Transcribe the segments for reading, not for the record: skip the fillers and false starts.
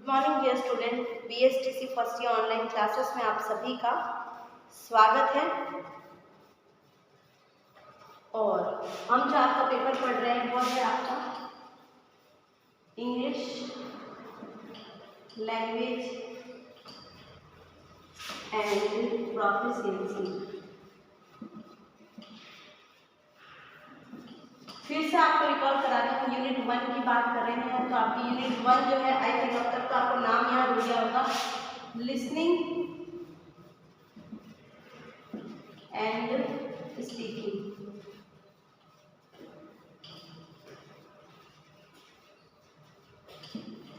Good morning dear student, BSTC first year online classes में आप सभी का स्वागत है। और हम जो आपका पेपर पढ़ रहे हैं वो है आपका इंग्लिश लैंग्वेज एंड प्रोफिशिएंसी। फिर से आपको रिकॉल करा रहे हैं, यूनिट 1 की बात कर रहे हैं। तो आपकी यूनिट 1 जो है, आई थिंक अब तक तो आपको नाम याद हो गया होगा, लिसनिंग एंड स्पीकिंग।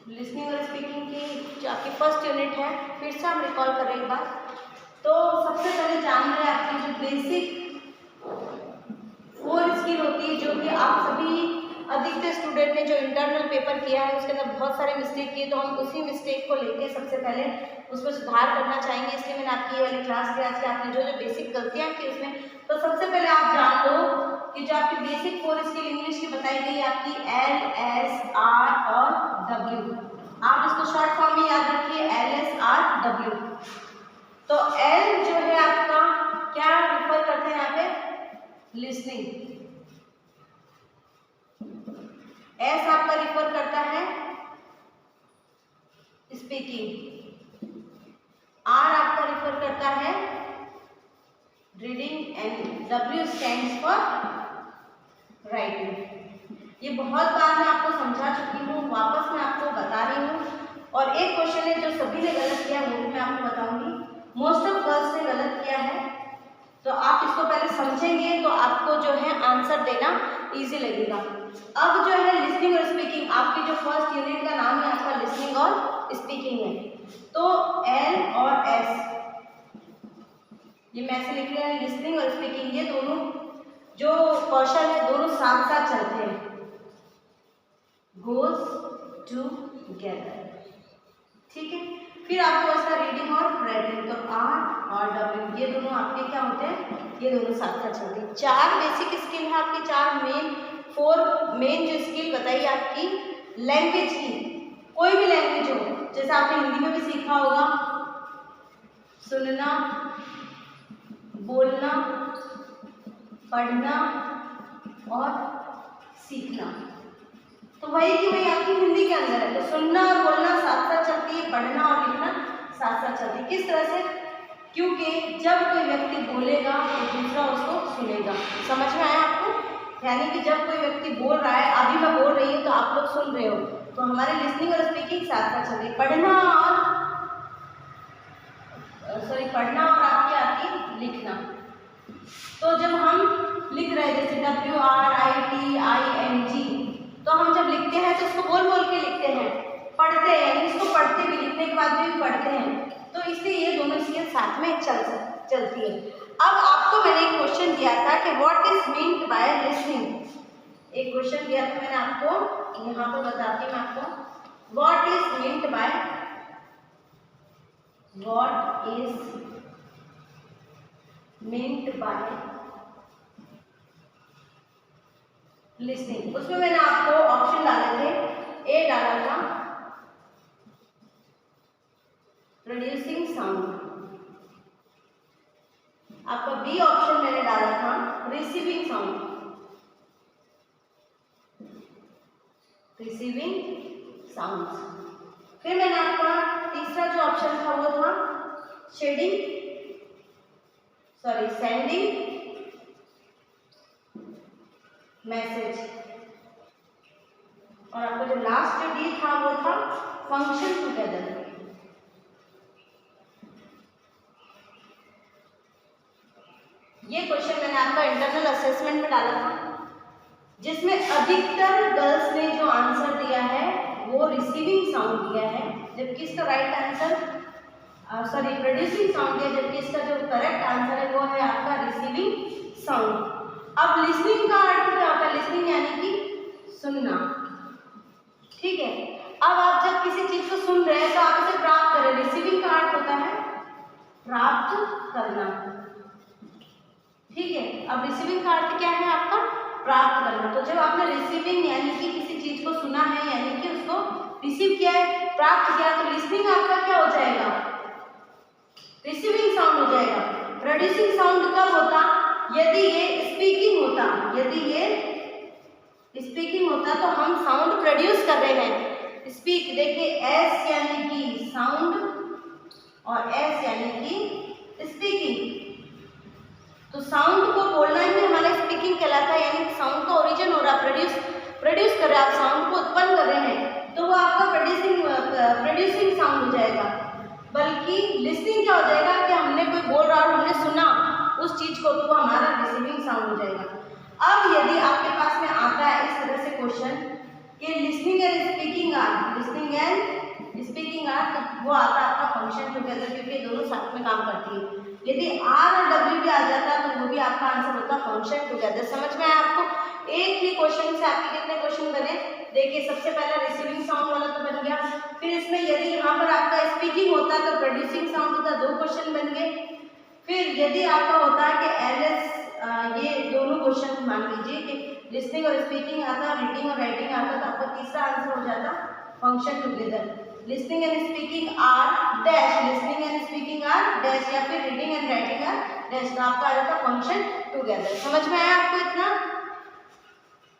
लिसनिंग और स्पीकिंग की जो आपकी फर्स्ट यूनिट है, फिर से हम रिकॉल करें एक बार। तो सबसे पहले जान रहे हैं आपकी जो बेसिक 4 स्किल होती है, जो कि आप सभी अधिकतर स्टूडेंट ने जो इंटरनल पेपर किया है उसके अंदर बहुत सारे मिस्टेक किए, तो हम उसी मिस्टेक को लेके सबसे पहले उसमें सुधार करना चाहेंगे। इसलिए मैंने आपकी ये वाली क्लास लिया कि आपने जो जो बेसिक गलतियाँ की उसमें, तो सबसे पहले आप जान लो कि जो आपकी बेसिक 4 स्किल इंग्लिश की बताई गई आपकी L, S, R और W। आप इसको शॉर्ट फॉर्म में याद रखिए, L, S, R, W। तो L जो है आपका क्या रिफर करते हैं यहाँ पे, लिसनिंग। S आपका रिफर करता है स्पीकिंग। R आपका रिफर करता है reading and W stands for writing. ये बहुत बार मैं आपको समझा चुकी हूँ, वापस मैं आपको बता रही हूँ। और एक क्वेश्चन है जो सभी ने गलत किया, वो भी मैं आपको बताऊंगी। मोस्ट ऑफ गर्ल्स ने गलत किया है, तो आप इसको पहले समझेंगे तो आपको जो है आंसर देना इजी लगेगा। अब जो है लिसनिंग और स्पीकिंग, आपकी जो फर्स्ट यूनिट का नाम है आपका लिसनिंग और स्पीकिंग है। तो L और S, ये मैं ऐसे लिख रहे हैं, लिसनिंग और स्पीकिंग, ये दोनों जो कौशल है दोनों साथ साथ चलते हैं, गोज टुगेदर। ठीक है। फिर आपको इसका रीडिंग और राइटिंग, तो R और W ये दोनों आपके क्या होते हैं, ये दोनों साथ साथ चलते हैं। 4 बेसिक स्किल है आपकी, 4 मेन जो स्किल बताइए आपकी लैंग्वेज की। कोई भी लैंग्वेज हो, जैसे आपने हिंदी में भी सीखा होगा, सुनना, बोलना, पढ़ना और सीखना। तो वही कि वही आपकी हिंदी के अंदर है। तो सुनना और बोलना साथ साथ चलती है, पढ़ना और लिखना साथ साथ चलती है। किस तरह से? क्योंकि जब कोई व्यक्ति बोलेगा तो दूसरा उसको सुनेगा। समझ में आया आपको? यानी कि जब कोई व्यक्ति बोल रहा है, अभी मैं बोल रही हूँ तो आप लोग सुन रहे हो, तो हमारे लिसनिंग और स्पीकिंग साथ साथ चल रही है। पढ़ना और आपकी लिखना। तो जब हम लिख रहे हैं जैसे WRITING, तो हम जब लिखते हैं तो उसको बोल बोल के लिखते हैं, पढ़ते हैं, यानी इसको पढ़ते भी, लिखने के बाद भी पढ़ते हैं। तो इसलिए ये दोनों स्किल साथ में चलती है। अब आपको मैंने एक क्वेश्चन दिया था कि what is meant by listening. एक क्वेश्चन दिया था मैंने आपको, यहाँ पर बताती हूँ आपको, what is meant by listening. उसमें मैंने आपको ऑप्शन डाले थे, ए डाला था प्रोड्यूसिंग साउंड, आपका बी ऑप्शन मैंने डाला था रिसीविंग साउंड, फिर मैंने आपका तीसरा जो ऑप्शन था वो था सेंडिंग मैसेज, और आपका जो लास्ट जो डी था वो था फंक्शन टुगेदर। ये क्वेश्चन मैंने आपका इंटरनल असेसमेंट में डाला था, जिसमें अधिकतर गर्ल्स ने जो आंसर दिया है वो रिसीविंग साउंड दिया है, जबकि इसका राइट आंसर प्रोड्यूसिंग साउंड दिया, जबकि इसका जो करेक्ट आंसर है वो है आपका रिसीविंग साउंड। अब लिसनिंग का अर्थ क्या होता है? लिसनिंग यानी कि सुनना। ठीक है। अब आप जब किसी चीज को सुन रहे हैं तो आप उसे प्राप्त करें, रिसीविंग का अर्थ होता है प्राप्त करना। ठीक है। अब रिसीविंग का अर्थ क्या है आपका? प्राप्त करना। तो जब आपने रिसीविंग यानी कि किसी चीज को सुना है, यानी कि उसको रिसीव किया है, प्राप्त किया, तो लिसनिंग आपका क्या हो जाएगा, रिसीविंग साउंड हो जाएगा। प्रोड्यूसिंग साउंड कब होता, यदि ये स्पीकिंग होता, यदि ये स्पीकिंग होता तो हम साउंड प्रोड्यूस कर रहे हैं। स्पीक देखिए, एस यानी कि साउंड और एस यानी कि स्पीकिंग, तो साउंड को बोलना ही हमारा स्पीकिंग कहलाता है, यानी साउंड का ओरिजिन हो रहा, प्रोड्यूस कर रहे हैं आप, साउंड को उत्पन्न कर रहे हैं, तो वो आपका प्रोड्यूसिंग साउंड हो जाएगा। बल्कि लिसनिंग क्या हो जाएगा कि हमने कोई बोल रहा और हमने सुना उस चीज को, तो वो हमारा रिसीविंग साउंड हो जाएगा। अब यदि आपके पास में आता है इस तरह से क्वेश्चन कि लिसनिंग एंड स्पीकिंग आर, तो वो आता है आपका फंक्शन टुगेदर, क्योंकि दोनों साथ में काम करती है। यदि आर और डब्ल्यू भी आ जाता तो वो भी आपका आंसर होता फंक्शन टुगेदर। समझ में आया आपको? एक ही क्वेश्चन से आपके कितने क्वेश्चन बने, देखिए सबसे पहला रिसीविंग साउंड वाला तो बन गया, फिर इसमें यदि यहाँ पर आपका स्पीकिंग होता तो प्रोड्यूसिंग साउंड होता, 2 क्वेश्चन बन गए। फिर यदि आपका होता है कि एलएस, ये दोनों क्वेश्चन मान लीजिए कि लिसनिंग और स्पीकिंग आता, रीडिंग और राइटिंग आता, तो आपका तीसरा आंसर हो जाता function together. Listening and speaking are dash, listening and speaking are dash, या फिर reading and writing are dash, तो आपका आ जाता फंक्शन टुगेदर। समझ में आया आपको इतना?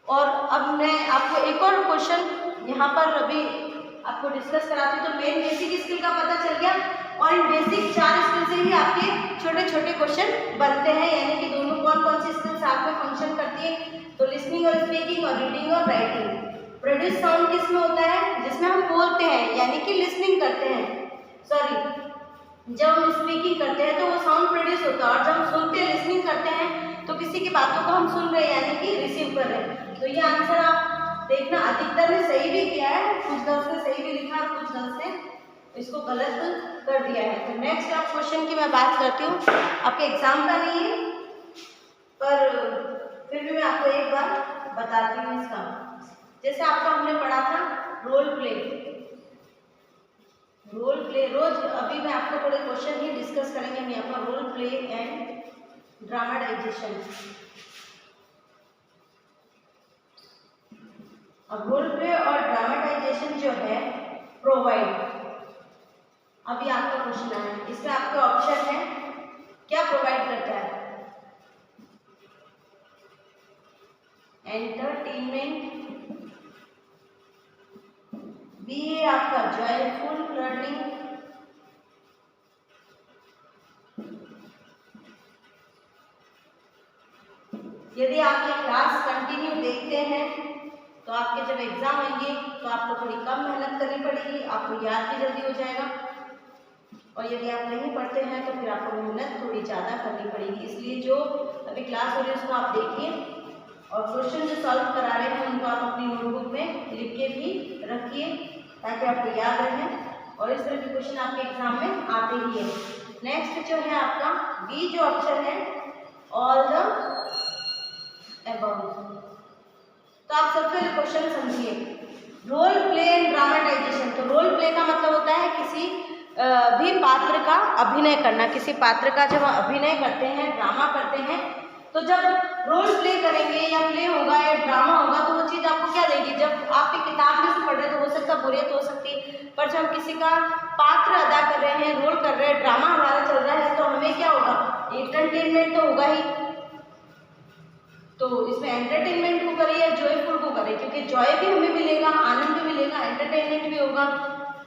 और अब मैं आपको एक और क्वेश्चन यहाँ पर अभी आपको डिस्कस कराती हूँ। तो मेन बेसिक स्किल का पता चल गया, और इन बेसिक 4 स्किल से ही आपके छोटे छोटे क्वेश्चन बनते हैं, यानी कि दोनों कौन कौन सी स्किल्स आप में फंक्शन करती है, तो लिसनिंग और स्पीकिंग और रीडिंग और राइटिंग। प्रोड्यूस साउंड किस में होता है, जिसमें हम बोलते हैं यानी कि लिसनिंग करते हैं, सॉरी जब हम स्पीकिंग करते हैं तो वो साउंड प्रोड्यूस होता है, और जब हम सुनते हैं लिसनिंग करते हैं तो किसी की बातों को हम सुन रहे हैं यानी कि रिसीव कर रहे हैं। तो ये आंसर आप देखना, अधिकतर ने सही भी किया है, कुछ गर्ल्स ने सही भी लिखा और कुछ गर्ल्स ने इसको गलत कर दिया है। तो नेक्स्ट आप क्वेश्चन की मैं बात करती हूँ, आपके एग्जाम का नहीं है पर फिर भी मैं आपको एक बार बताती हूँ इसका। जैसे आपका हमने पढ़ा था रोल प्ले, रोज अभी मैं आपको थोड़े क्वेश्चन ही डिस्कस करेंगे हम यहाँ पर, रोल प्ले एंड ड्रामाटाइजेशन। अब रोल प्ले और ड्रामाटाइजेशन जो है प्रोवाइड, अभी आपका क्वेश्चन आया, इसमें आपके ऑप्शन है क्या प्रोवाइड करता है, एंटरटेनमेंट, बी है आपका जॉयफुल लर्निंग, यदि आप ये क्लास कंटिन्यू देखते हैं तो आपके जब एग्जाम आएंगे तो आपको थोड़ी कम मेहनत करनी पड़ेगी, आपको याद भी जल्दी हो जाएगा, और यदि आप नहीं पढ़ते हैं तो फिर आपको मेहनत थोड़ी ज़्यादा करनी पड़ेगी। इसलिए जो अभी क्लास हो रही है उसको आप देखिए, और क्वेश्चन जो सॉल्व करा रहे हैं उनको आप अपनी नोटबुक में लिख के भी रखिए ताकि आपको याद रहे, और इस तरह के क्वेश्चन आपके एग्जाम में आते ही है। नेक्स्ट जो है आपका बी जो ऑप्शन है, ऑल द अबव। तो आप सबसे पहले क्वेश्चन समझिए, रोल प्ले एंड ड्रामाटाइजेशन। तो रोल प्ले का मतलब होता है किसी भी पात्र का अभिनय करना, किसी पात्र का जब हम अभिनय करते हैं, ड्रामा करते हैं, तो जब रोल प्ले करेंगे या प्ले होगा या ड्रामा होगा तो वो चीज़ आपको क्या देगी, जब आप एक किताब में से पढ़ रहे तो हो सकता है बोरियत हो सकती है, पर जब हम किसी का पात्र अदा कर रहे हैं, रोल कर रहे हैं, ड्रामा हमारा चल रहा है, तो हमें क्या होगा, एंटरटेनमेंट तो होगा ही। तो इसमें एंटरटेनमेंट को करें या जॉयफुल को करें, क्योंकि जॉय भी हमें मिलेगा, आनंद भी मिलेगा, एंटरटेनमेंट भी होगा।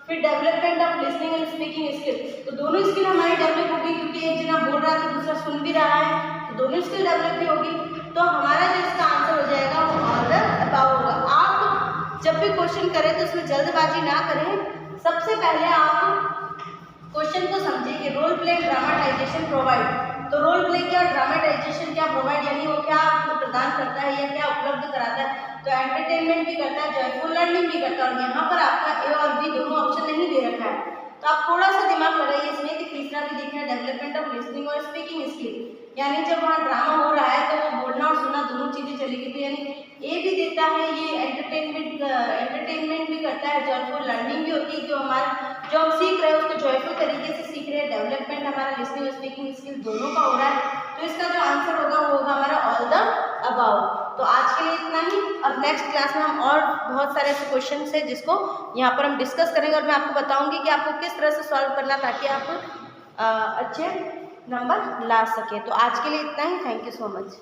फिर development of listening and speaking skill, तो दोनों स्किल हमारी डेवलप होगी, क्योंकि एक जना बोल रहा है तो दूसरा सुन भी रहा है, तो दोनों स्किल डेवलप भी होगी। तो हमारा जो इसका आंसर हो जाएगा वो ऑल द अबव होगा। आप जब भी क्वेश्चन करें तो उसमें जल्दबाजी ना करें, सबसे पहले आप क्वेश्चन को समझिए कि रोल प्ले ड्रामाटाइजेशन प्रोवाइड। तो रोल प्ले क्या, ड्रामाटाइजेशन क्या प्रोवाइड, यानी वो क्या आपको प्रदान करता है या क्या उपलब्ध कराता है, तो एंटरटेनमेंट भी करता है, जॉयफुल लर्निंग भी करता है। और यहाँ पर आपका ए और बी दोनों ऑप्शन नहीं दे रखा है, तो आप थोड़ा सा दिमाग लगाइए इसमें कि तीसरा भी देखना है, डेवलपमेंट ऑफ लिसनिंग और स्पीकिंग स्किल, यानी जब वहाँ ड्रामा हो रहा है तो वो बोलना और सुनना दोनों चीज़ें चलेगी। तो यानी ए भी देता है, ये एंटरटेनमेंट भी करता है, जॉयफुल लर्निंग भी होती है, जो हमारा जो हम सीख रहे हैं उसको जॉयफुल तरीके से सीख रहे हैं, डेवलपमेंट हमारा लिसनिंग और स्पीकिंग स्किल दोनों का हो रहा है। तो इसका जो आंसर होगा वो होगा हमारा ऑल द अबव। तो आज के लिए इतना ही। अब नेक्स्ट क्लास में हम और बहुत सारे ऐसे क्वेश्चन है जिसको यहाँ पर हम डिस्कस करेंगे और मैं आपको बताऊंगी कि आपको किस तरह से सॉल्व करना ताकि आप अच्छे नंबर ला सकें। तो आज के लिए इतना ही। Thank you so much.